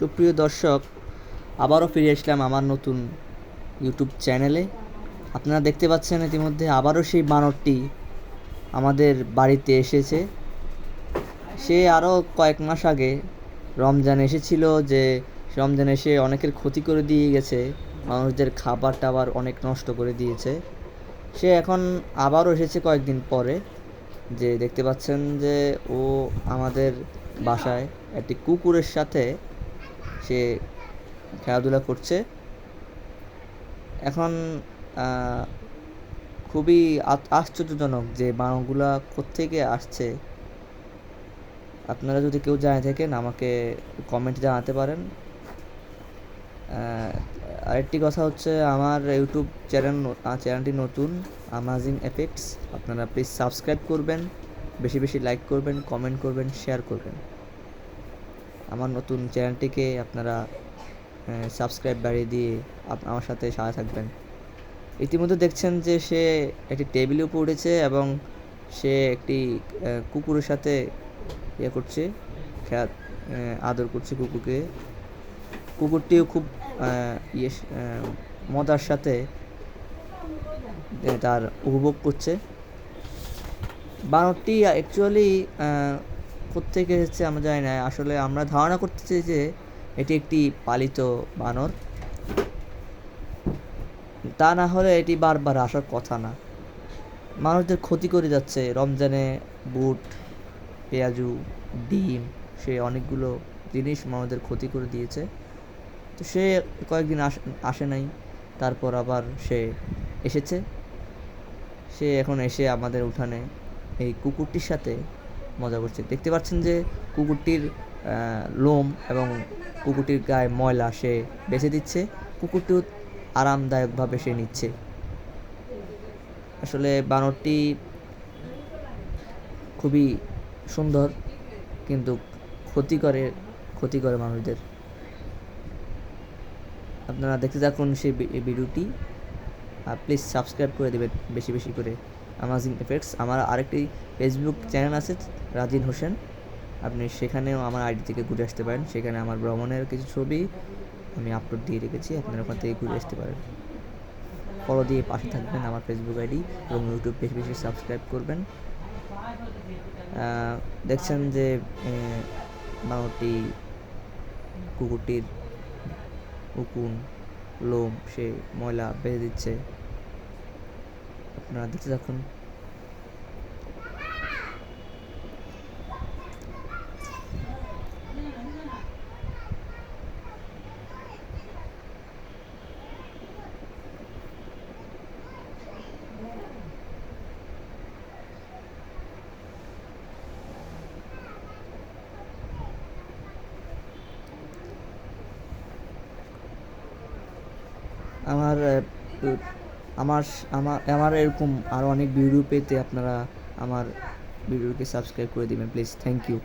সুপ্রিয় দর্শক, আবারও ফিরে আসলাম আমার নতুন ইউটিউব চ্যানেলে। আপনারা দেখতে পাচ্ছেন ইতিমধ্যে আবারও সেই বানরটি আমাদের বাড়িতে এসেছে। সে আরও কয়েক মাস আগে রমজানে এসেছিল, যে রমজানে এসে অনেকের ক্ষতি করে দিয়ে গেছে, মানুষদের খাবার টাবার অনেক নষ্ট করে দিয়েছে। সে এখন আবারও এসেছে কয়েকদিন পরে। যে দেখতে পাচ্ছেন যে ও আমাদের বাসায় একটি কুকুরের সাথে সে খেলাধুলা করছে। এখন খুবই আশ্চর্যজনক যে বানরগুলা কোত্থেকে আসছে। আপনারা যদি কেউ জানে থাকেন আমাকে কমেন্টে জানাতে পারেন। আরেকটি কথা হচ্ছে, আমার ইউটিউব চ্যানেলটি নতুন, আমাজিং এফেক্টস। আপনারা প্লিজ সাবস্ক্রাইব করবেন, বেশি বেশি লাইক করবেন, কমেন্ট করবেন, শেয়ার করবেন। আমার নতুন চ্যানেলটিকে আপনারা সাবস্ক্রাইব বাড়িয়ে দিয়ে আমার সাথে সাথে থাকবেন। ইতিমধ্যে দেখছেন যে সে একটি টেবিলের উপর উঠেছে এবং সে একটি কুকুরের সাথে করছে, আদর করছে কুকুরকে। কুকুরটিও খুব মজার সাথে তার উপভোগ করছে। বানরটি অ্যাকচুয়ালি কোত্থেকে এসেছে আমরা জানি না। আসলে আমরা ধারণা করতেছি যে এটি একটি পালিত বানর, তা না হলে এটি বারবার আসার কথা না। মানুষদের ক্ষতি করে যাচ্ছে। রমজানে বুট, পেঁয়াজু, ডিম, সে অনেকগুলো জিনিস মানুষদের ক্ষতি করে দিয়েছে। তো সে কয়েকদিন আসে নাই, তারপর আবার সে এসেছে। সে এখন এসে আমাদের উঠানে এই কুকুরটির সাথে মজা করছে। দেখতে পাচ্ছেন যে কুকুরটির লোম এবং কুকুরটির গায়ে ময়লা সে বেছে দিচ্ছে। কুকুরটিও আরামদায়কভাবে সে নিচ্ছে। আসলে বানরটি খুবই সুন্দর, কিন্তু ক্ষতি করে মানুষদের। আপনারা দেখতে থাকুন সেই ভিডিওটি, আর প্লিজ সাবস্ক্রাইব করে দেবেন বেশি বেশি করে আমাজিং এফেক্টস। আমার আরেকটি ফেসবুক চ্যানেল আছে, রাজিন হোসেন। আপনি সেখানেও আমার আইডি থেকে ঘুরে আসতে পারেন। সেখানে আমার ভ্রমণের কিছু ছবি আমি আপলোড দিয়ে রেখেছি, আপনারা ওখান থেকে ঘুরে আসতে পারেন। ফলো দিয়ে পাশে থাকবেন আমার ফেসবুক আইডি এবং ইউটিউব বেশি বেশি সাবস্ক্রাইব করবেন। দেখছেন যে বানরটি কুকুরটির উকুন, লোম সে ময়লা বেঁধে দিচ্ছে। আপনারা দেখতে থাকুন। আমার আমার আমার আমার এরকম আরও অনেক ভিডিও পেতে আপনারা আমার ভিডিওকে সাবস্ক্রাইব করে দিবেন প্লিজ। Thank you.